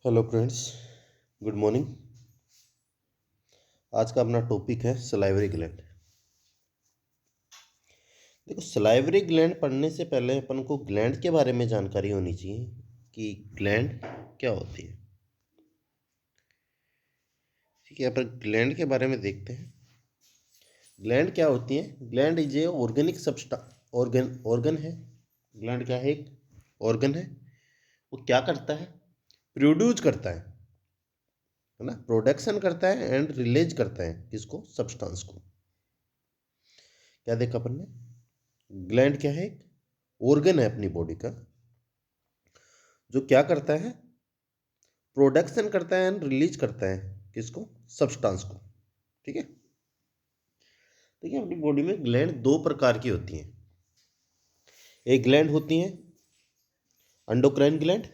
Hello friends, good morning. आज का अपना टॉपिक है सलाइवरी ग्लैंड। देखो, सलाइवरी ग्लैंड पढ़ने से पहले अपन को ग्लैंड के बारे में जानकारी होनी चाहिए कि ग्लैंड क्या होती है। ठीक है, अपन ग्लैंड के बारे में देखते हैं। ग्लैंड क्या होती है? Gland is a organic organ है। ग्लैंड क्या है? एक ऑर्गन है। वो क्या करता है? प्रोड्यूस करता है ना, प्रोडक्शन करता है एंड रिलीज करता है। किसको? सब्सटेंस को। क्या देखा अपन ने? ग्लैंड क्या है? एक ऑर्गन है अपनी बॉडी का, जो क्या करता है? प्रोडक्शन करता है एंड रिलीज करता है। किसको? सब्सटेंस को। ठीक है। देखिए, अपनी बॉडी में ग्लैंड दो प्रकार की होती हैं। एक ग्लैंड होती है एंडोक्राइन ग्लैंड,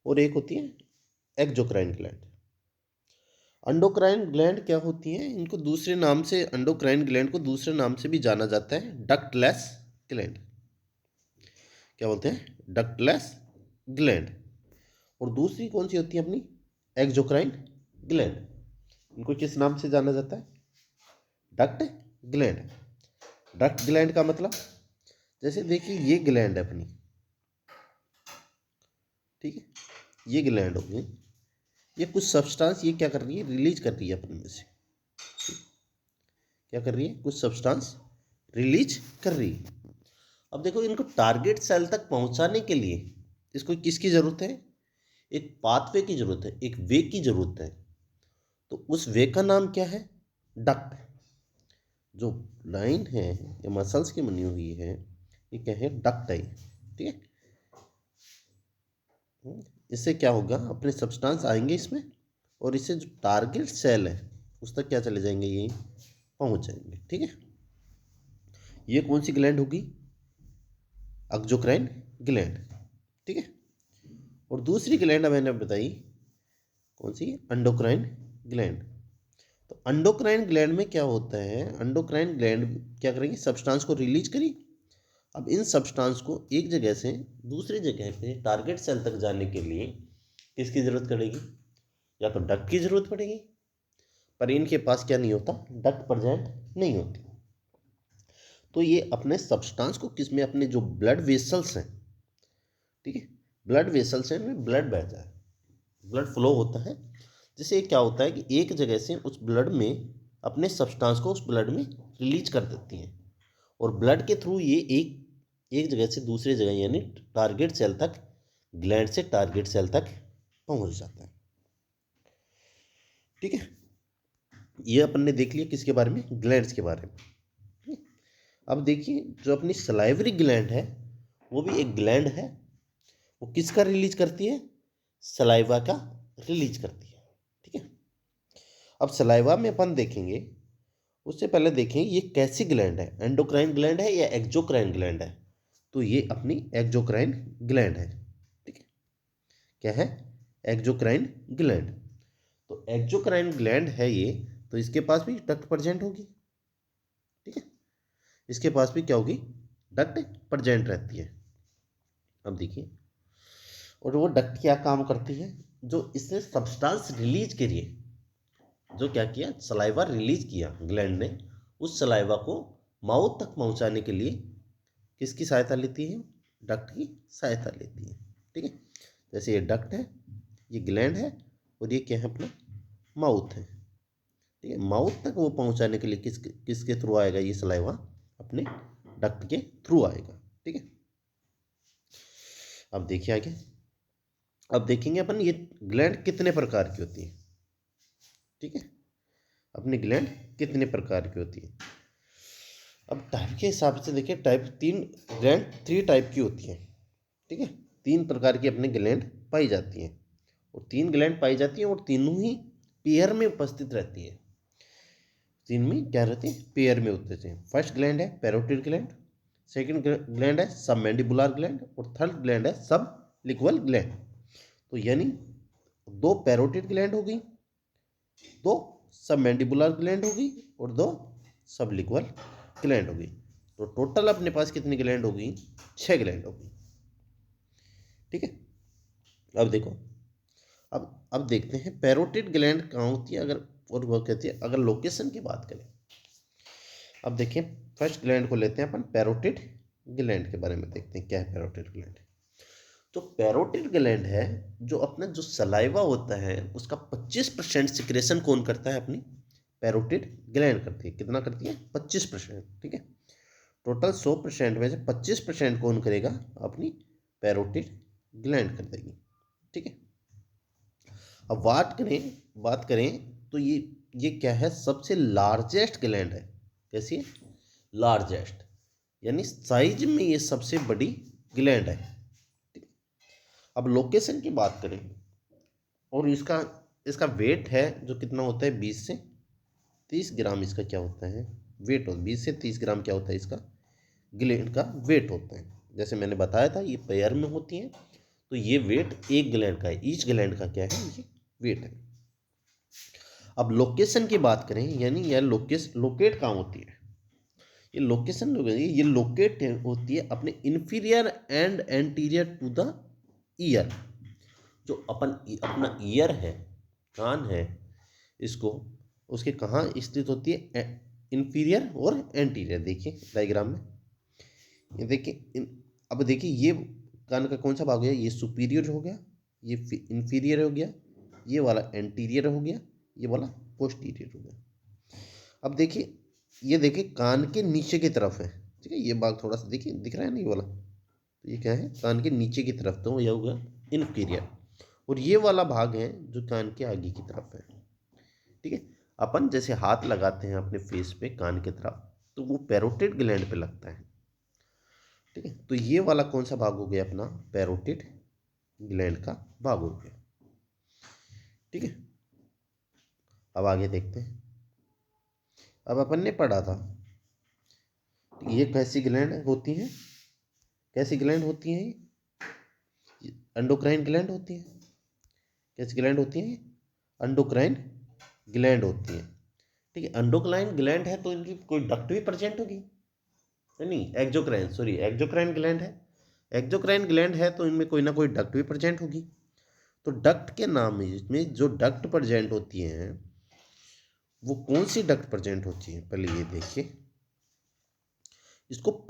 और एक होती है एक्सोक्राइन ग्लैंड। एंडोक्राइन ग्लैंड क्या होती है? इनको दूसरे नाम से, एंडोक्राइन ग्लैंड को दूसरे नाम से भी जाना जाता है, डक्टलेस ग्लैंड। क्या बोलते हैं? Ductless gland. और दूसरी कौन सी होती है अपनी? Exocrine gland. इनको किस नाम से जाना जाता है? Duct gland. डक्ट ग्लैंड का मतलब, जैसे देखिए ये ग्लैंड है अपनी, ठीक है, ये ग्लैंड होगी। ये कुछ सब्सटेंस ये क्या कर रही है? रिलीज कर रही है अपने में से। क्या कर रही है? कुछ सब्सटेंस रिलीज कर रही है। अब देखो, इनको टारगेट सेल तक पहुंचाने के लिए इसको किसकी जरूरत है? एक पाथवे की जरूरत है, एक वे की जरूरत है। तो उस वे का नाम क्या है? डक्ट। जो लाइन है ये मसल्स की बनी हुई है, ये क्या है? डक्ट है। ठीक है। इससे क्या होगा? अपने सब्सटेंस आएंगे इसमें, और इससे जो टारगेट सेल है उस तक क्या चले जाएंगे? ये पहुंच जाएंगे। ठीक है। ये कौन सी ग्लैंड होगी? Exocrine gland. ठीक है। और दूसरी ग्लैंड मैंने बताई कौन सी? Endocrine gland. तो एंडोक्राइन ग्लैंड में क्या होता है? एंडोक्राइन ग्लैंड क्या करेंगे? सब्सटेंस को रिलीज करी। अब इन सब्सटेंस को एक जगह से दूसरी जगह पे टारगेट सेल तक जाने के लिए किसकी जरूरत पड़ेगी? या तो डक्ट की जरूरत पड़ेगी, पर इनके पास क्या नहीं होता? डक्ट प्रेजेंट नहीं होती। तो ये अपने सब्सटेंस को किस में? अपने जो ब्लड वेसल्स हैं, ठीक है, ब्लड वेसल्स हैं, इनमें ब्लड बहता है, ब्लड फ्लो होता है। जिससे क्या होता है कि एक जगह से उस ब्लड में अपने सब्सटेंस को उस ब्लड में रिलीज कर देती हैं, और ब्लड के थ्रू ये एक एक जगह से दूसरी जगह यानी टारगेट सेल तक, ग्लैंड से टारगेट सेल तक पहुंच जाता है। ठीक है। ये अपन ने देख लिया किसके बारे में? ग्लैंड्स के बारे में। अब देखिए, जो अपनी सलाइवरी ग्लैंड है वो भी एक ग्लैंड है। वो किसका रिलीज करती है? सलाइवा का रिलीज करती है। ठीक है। अब सलाइवा में अपन देखेंगे, उससे पहले देखें ये कैसी ग्लैंड है, एंडोक्राइन ग्लैंड है या एक्सोक्राइन ग्लैंड है? तो ये अपनी एक्सोक्राइन ग्लैंड है। ठीक है। क्या है? Exocrine gland. तो एक्सोक्राइन ग्लैंड है ये, तो इसके पास भी डक्ट प्रेजेंट होगी। ठीक है। इसके पास भी क्या होगी? डक्ट प्रेजेंट रहती है। अब देखिए, और वो डक्ट क्या काम करती है? जो इसने सब्सटेंस रिलीज करी है, जो क्या किया? सलाइवा रिलीज किया ग्लैंड ने, उस सलाइवा को माउथ तक पहुंचाने के लिए किसकी सहायता लेती है? डक्ट की सहायता लेती है। ठीक है। जैसे ये डक्ट है, ये ग्लैंड है, और ये क्या है? अपना माउथ है। ठीक है। माउथ तक वो पहुंचाने के लिए किसके थ्रू आएगा? ये सलाइवा अपने डक्ट के थ्रू आएगा। ठीक है। अब देखिए आगे। अब देखेंगे अपन ये ग्लैंड कितने प्रकार की होती है। ठीक है। अपनी ग्लैंड कितने प्रकार की होती है? अब टाइप के हिसाब से देखिए, टाइप तीन ग्लैंड, थ्री टाइप की होती है। ठीक है। तीन प्रकार की अपनी ग्लैंड पाई जाती हैं, और तीन ग्लैंड पाई जाती हैं, और तीनों ही पेयर में उपस्थित रहती है। तीन में क्या रहती है? पेयर में उपस्थित है। फर्स्ट ग्लैंड है पैरोटिड ग्लैंड, सेकंड ग्लैंड है सबमैंडिबुलर ग्लैंड, और थर्ड ग्लैंड है सब लिक्वल ग्लैंड। तो यानी दो पैरोटिड ग्लैंड हो गई, दो सबमैंडिबुलर ग्लैंड हो गई, और दो सबलिक्वल ग्लैंड हो गई। तो टोटल अपने पास कितनी ग्लैंड हो गई? 6 ग्लैंड हो गई। ठीक है। अब देखो, अब देखते हैं पैरोटिड ग्लैंड कहाँ होती है, अगर और वो कहती है अगर लोकेशन की बात करें। अब देखिए फर्स्ट ग्लैंड को लेते हैं अपन, पैरोटिड ग्लैंड के बारे में देखते हैं क्या है पैरोटिड ग्लैंड। तो पैरोटिड ग्लैंड है जो अपना जो सलाइवा होता है उसका 25% सिक्रेशन कौन करता है, अपनी पैरोटिड ग्लैंड करती है। कितना करती है? 25%। ठीक है, टोटल 100% में से 25% कौन करेगा? अपनी पैरोटिड ग्लैंड कर देगी। ठीक है, अब बात करें तो ये क्या है? सबसे लार्जेस्ट ग्लैंड है। कैसी है? लार्जेस्ट, यानी साइज में ये सबसे बड़ी ग्लैंड है। ठीक है, अब लोकेशन की बात करें और इसका वेट है जो कितना होता है, 20 से 30 ग्राम इसका क्या होता है? वेट हो 20 से 30 ग्राम क्या होता है इसका? ग्लैंड का वेट होता है। जैसे मैंने बताया था ये पेयर में होती है, तो ये वेट एक ग्लैंड का है, ईच ग्लैंड का क्या है? ये वेट है। अब लोकेशन की बात करें, यानी यह लोकेट कहाँ होती है? ये लोकेशन ये लोकेट होती है अपने inferior and anterior to the ear. जो अपना ईयर है, कान है, इसको उसके कहाँ स्थित होती है? इन्फीरियर और एंटीरियर। देखिए डायग्राम में, ये देखिए अब देखिए ये कान का कौन सा भाग हो गया? ये सुपीरियर हो गया, ये इन्फीरियर हो गया, ये वाला एंटीरियर हो गया, ये वाला पोस्टीरियर हो गया। अब देखिए ये देखिए कान के नीचे की तरफ है। ठीक है, ये भाग थोड़ा सा देखिए दिख रहा है ना ये वाला, तो ये क्या है? कान के नीचे की तरफ, तो यह होगा इन्फीरियर। और ये वाला भाग है जो कान के आगे की तरफ है। ठीक है, अपन जैसे हाथ लगाते हैं अपने फेस पे कान की तरफ, तो वो पैरोटिड ग्लैंड पे लगता है। ठीक है, तो ये वाला कौन सा भाग हो गया? अपना पैरोटिड ग्लैंड का भाग हो गया। ठीक है, अब आगे देखते हैं। अब अपन ने पढ़ा था ये कैसी ग्लैंड होती हैं? कैसी ग्लैंड होती हैं? ये एंडोक्राइन ग्लैंड होती है। कैसी ग्लैंड होती है? एंडोक्राइन ग्लैंड होती है। ठीक है, एंडोक्राइन ग्लैंड है तो इनकी कोई डक्ट भी प्रेजेंट होगी? नहीं, एक्जोक्राइन ग्लैंड है। एक्जोक्राइन ग्लैंड है तो इनमें कोई ना कोई डक्ट भी प्रेजेंट होगी। तो डक्ट के नाम में इसमें जो डक्ट प्रेजेंट होती हैं वो कौन सी डक्ट प्रेजेंट होती है? पहले ये देखिए, इसको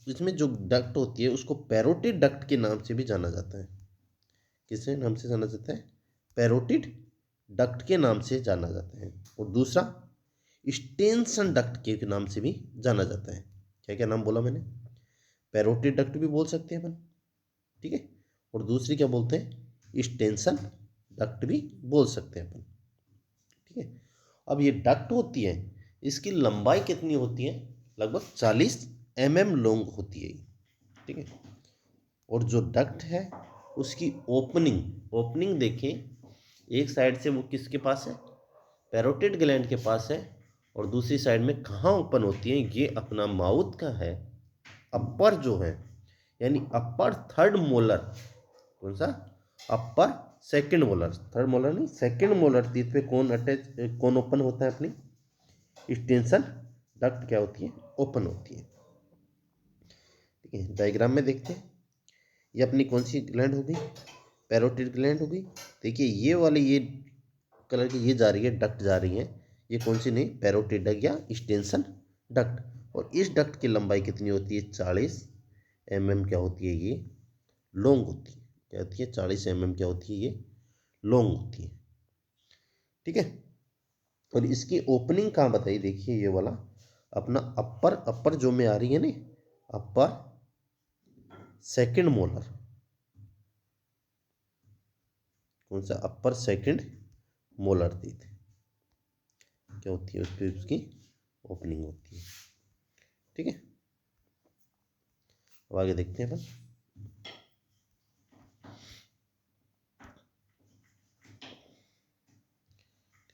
इसमें जो डक्ट होती है उसको पैरोटिड डक्ट के नाम से भी जाना जाता है। किसके नाम से जाना जाता है? पैरोटिड डक्ट के नाम से जाना जाता है। और दूसरा स्टेनसन डक्ट के नाम से भी जाना जाता है। क्या क्या नाम बोला मैंने? पैरोटिड डक्ट भी बोल सकते हैं अपन। ठीक है, और दूसरी क्या बोलते हैं? स्टेनसन डक्ट भी बोल सकते हैं अपन। ठीक है, अब ये डक्ट होती है, इसकी लंबाई कितनी होती है? लगभग 40 mm लॉन्ग होती है। ठीक है, और जो डक्ट है उसकी ओपनिंग देखें, एक साइड से वो किसके पास है? पैरोटिड ग्लैंड के पास है। और दूसरी साइड में कहाँ ओपन होती है? ये अपना माउथ का है, अपर जो है, यानी अपर थर्ड मोलर। कौन सा? अपर सेकंड मोलर, थर्ड मोलर नहीं, सेकंड मोलर टीथ पे कौन ओपन होता है? अपनी स्टेंशन डक्ट क्या होती है? ओपन होती है। ठीक है, डायग्राम में देखते हैं ये अपनी कौन सी ग्लैंड हो गई? पैरोटिड ग्लैंड हो गई। देखिए ये वाली, ये कलर की ये जा रही है, डक्ट जा रही है, ये कौन सी? नहीं, पैरोटिड डक्ट या स्टेंशन डक्ट। और इस डक्ट की लंबाई कितनी होती है? 40 mm क्या होती है? ये लॉन्ग होती है। क्या होती है? 40 mm क्या होती है? ये लॉन्ग होती है। ठीक है, और इसकी ओपनिंग कहाँ बताइए? देखिए ये वाला अपना अपर जो में आ रही है ना, अपर सेकंड मोलर। कौन सा? अपर सेकंड मोलर टीथ क्या होती है? उस पर उसकी ओपनिंग होती है। ठीक है, अब आगे देखते हैं अपन।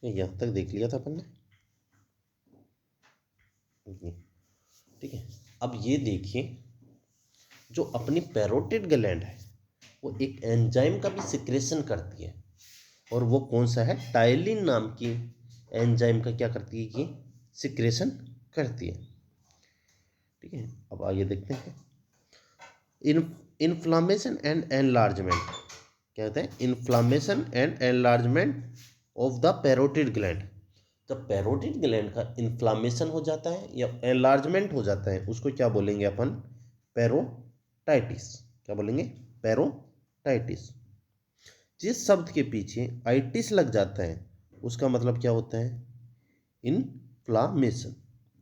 यहाँ तक देख लिया था अपन ने। ठीक है, अब ये देखिए जो अपनी पैरोटिड ग्लैंड है वो एक एंजाइम का भी सिक्रेशन करती है। और वो कौन सा है? टाइलिन नाम की एंजाइम का क्या करती है? ये सिक्रेशन करती है। ठीक है, अब आगे देखते हैं। इन इन्फ्लामेशन एंड एनलार्जमेंट। क्या होता है, inflammation and enlargement of the parotid gland. जब पैरोटिड ग्लैंड का इन्फ्लामेशन हो जाता है या एनलार्जमेंट हो जाता है, उसको क्या बोलेंगे अपन, पैरोटाइटिस। क्या बोलेंगे, पैरोटाइटिस। जिस शब्द के पीछे आइटिस लग जाता है उसका मतलब क्या होता है, इन्फ्लामेशन।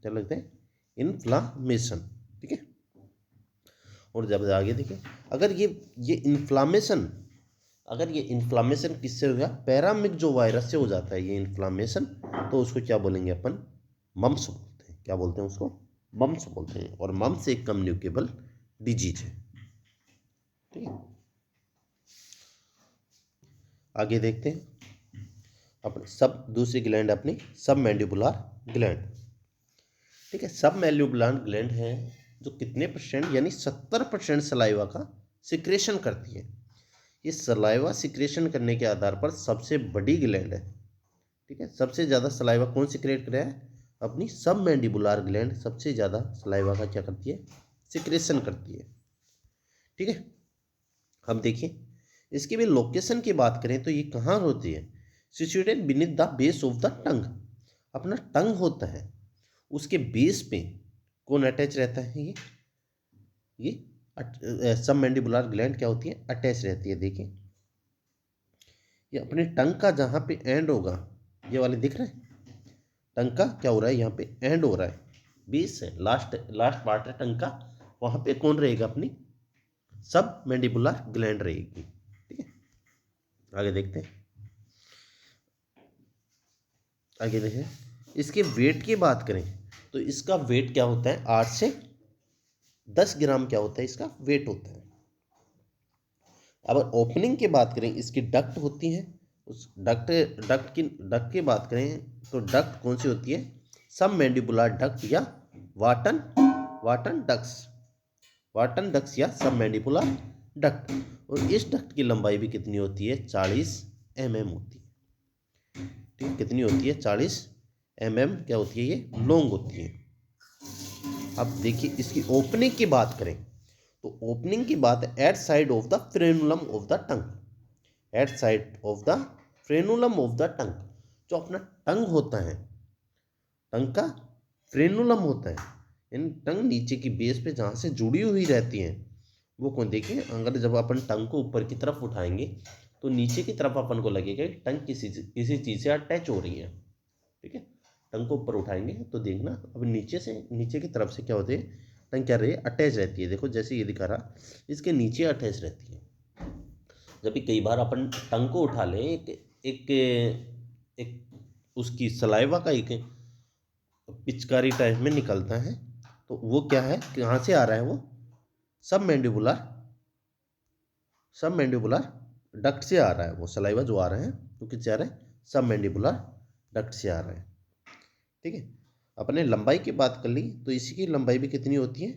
क्या लगता है, इन्फ्लामेशन। ठीक है। और जब आगे देखिए, अगर ये इन्फ्लामेशन, अगर ये इन्फ्लामेशन किससे हो गया, पैरामिक्सो वायरस से हो जाता है ये इन्फ्लामेशन, तो उसको क्या बोलेंगे अपन, मम्स बोलते हैं। क्या बोलते हैं उसको, मम्स बोलते हैं। और मम्स एक कम्युनिकेबल डिजीज है। ठीक है। आगे देखते हैं अपने सब दूसरी ग्लैंड, अपनी सब मैंडिबुलर ग्लैंड। ठीक है। सब मैंडिबुलर ग्लैंड है जो कितने परसेंट, यानी 70% सलाइवा का सिक्रेशन करती है। ये सलाइवा सिक्रेशन करने के आधार पर सबसे बड़ी ग्लैंड है। ठीक है। सबसे ज़्यादा सलाइवा कौन सिक्रेट कर रहा है, अपनी सब मैंडिबुलर ग्लैंड सबसे ज़्यादा सलाइवा का क्या करती है, सिक्रेशन करती है। ठीक है। अब देखिए इसकी भी लोकेशन की बात करें तो ये कहाँ होती है, situated beneath the base of the टंग। अपना टंग होता है उसके बेस पे कौन अटैच रहता है, ये सब मैंडिबुलर ग्लैंड क्या होती है, अटैच रहती है। देखिए ये अपने टंग का जहाँ पे एंड होगा, ये वाले दिख रहे हैं, टंग का क्या हो रहा है, यहाँ पे एंड हो रहा है, बेस है, लास्ट लास्ट पार्ट है टंग का, वहाँ पे कौन रहेगा, अपनी सब मैंडिबुलर ग्लैंड रहेगी। ठीक है। आगे देखते हैं, आगे देखें, इसके वेट की बात करें तो इसका वेट क्या होता है, 8 से 10 ग्राम क्या होता है, इसका वेट होता है। अब ओपनिंग की बात करें, इसकी डक्ट होती है, उस डक्ट की बात करें तो डक्ट कौन सी होती है, सब मैंडिबुलर डक्ट या वाटन वाटन डक्ट्स, वाटन डक्ट्स या सब मैंडिबुलर डक्ट। और इस डक्ट की लंबाई भी कितनी होती है, 40 mm होती है। ठीक है, कितनी होती है, 40 mm क्या होती है, ये लॉन्ग होती है। अब देखिए इसकी ओपनिंग की बात करें तो ओपनिंग की बात है at side of the frenulum of the tongue, at side of the frenulum of the tongue. जो अपना टंग होता है, टंग का फ्रेनुलम होता है, यानी टंग नीचे की बेस पे जहाँ से जुड़ी हुई रहती है, वो कौन, देखिए अगर जब अपन टंग को ऊपर की तरफ उठाएंगे तो नीचे की तरफ अपन को लगेगा कि टंग किसी चीज़ से अटैच हो रही है। ठीक है। टंग को ऊपर उठाएंगे तो देखना अब नीचे से, नीचे की तरफ से क्या होती है, टंग क्या रही है, अटैच रहती है। देखो जैसे ये दिखा रहा, इसके नीचे अटैच रहती है। जब भी कई बार अपन टंग को उठा लें, एक एक उसकी सलाइवा का एक पिचकारी टाइप में निकलता है, तो वो क्या है, कहाँ से आ रहा है, वो सब मैंडिबुलर डक्ट से आ रहा है। वो सलाइवा जो आ रहे हैं वो किससे आ रहे हैं, सब मैंडिबुलर डक्ट से आ रहे हैं। ठीक है। अपने लंबाई की बात कर ली तो इसी की लंबाई भी कितनी होती है,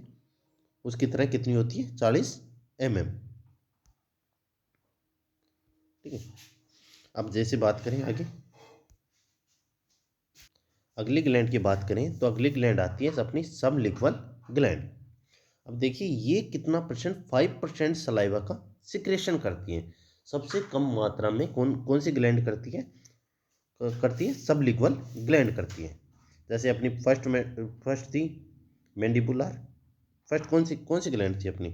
उसकी तरह कितनी होती है, 40 mm। ठीक है। अब जैसे बात करें आगे, अगली ग्लैंड की बात करें तो अगली ग्लैंड आती है अपनी सबलिंगुअल ग्लैंड। अब देखिए ये कितना परसेंट, 5% सलाइवा का सिक्रेशन करती है। सबसे कम मात्रा में कौन कौन सी ग्लैंड करती है, सबलिंगुअल ग्लैंड करती है। जैसे अपनी फर्स्ट थी मैंडिबुलर, फर्स्ट कौन सी ग्लैंड थी अपनी,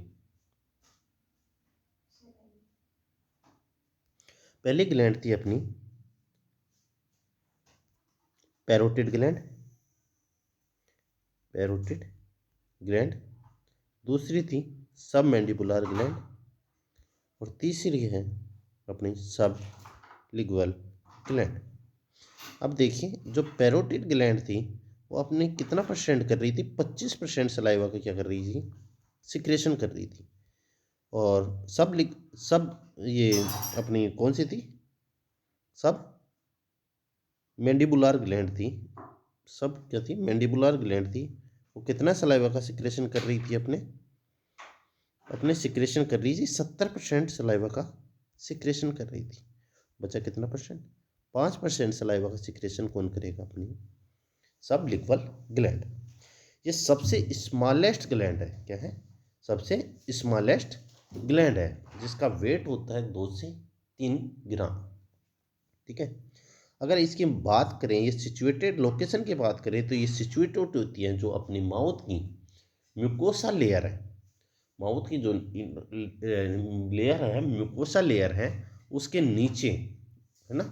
पहली ग्लैंड थी अपनी पैरोटिड ग्लैंड, दूसरी थी सब मैंडिबुलर ग्लैंड, और तीसरी है अपनी सब लिंगुअल ग्लैंड। अब देखिए जो पैरोटिड ग्लैंड थी वो अपने कितना परसेंट कर रही थी, 25% सलाइवा का क्या कर रही थी, सिक्रेशन कर रही थी। और सब ये अपनी कौन सी थी, सब मैंडिबुलर ग्लैंड थी, सब क्या थी, मैंडिबुलर ग्लैंड थी, वो कितना सलाइवा का सिक्रेशन कर रही थी, अपने सिक्रेशन कर रही थी 70% सलाइवा का सिक्रेशन कर रही थी। बचा कितना परसेंट, 5% सलाइवा का सिक्रेशन कौन करेगा, अपनी सब लिंगुअल ग्लैंड। ये सबसे स्मॉलेस्ट ग्लैंड है, क्या है, सबसे स्मॉलेस्ट ग्लैंड है, जिसका वेट होता है 2 से 3 ग्राम। ठीक है। अगर इसकी बात करें, ये सिचुएटेड लोकेशन की बात करें, तो ये सिचुएटेड होती है जो अपनी माउथ की म्यूकोसा लेयर है, माउथ की जो लेयर है, म्यूकोसा लेयर है, उसके नीचे, है ना,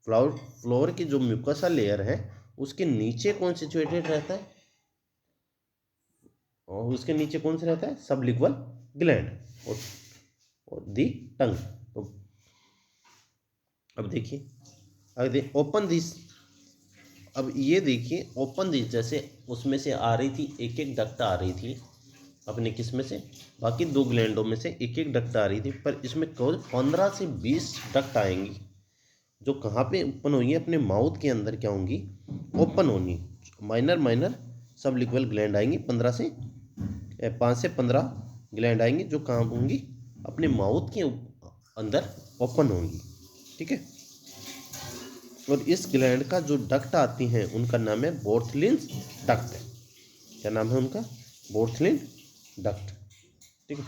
फ्लोर की जो म्यूकोसा लेयर है उसके नीचे कौन सिचुएटेड रहता है, और उसके नीचे कौन सा रहता है, सबलिंगुअल ग्लैंड और दी टंग। तो अब देखिए, ओपन दिस, अब ये देखिए ओपन दिस, जैसे उसमें से आ रही थी एक एक डक्ट आ रही थी अपने किस में से, बाकी 2 ग्लैंडों में से एक एक डक्ट आ रही थी, पर इसमें केवल 15 से 20 डक्ट आएंगी जो कहाँ पे ओपन होंगी, अपने माउथ के अंदर क्या होंगी, ओपन होंगी। माइनर सबलिंगुअल ग्लैंड आएंगी, 5 से 15 ग्लैंड आएंगी जो कहाँ होंगी, अपने माउथ के अंदर ओपन होंगी। ठीक है। और इस ग्लैंड का जो डक्ट आती हैं उनका नाम है बोर्थलिन्स डक्ट। क्या नाम है उनका, बोर्थलिन डक्ट। ठीक है।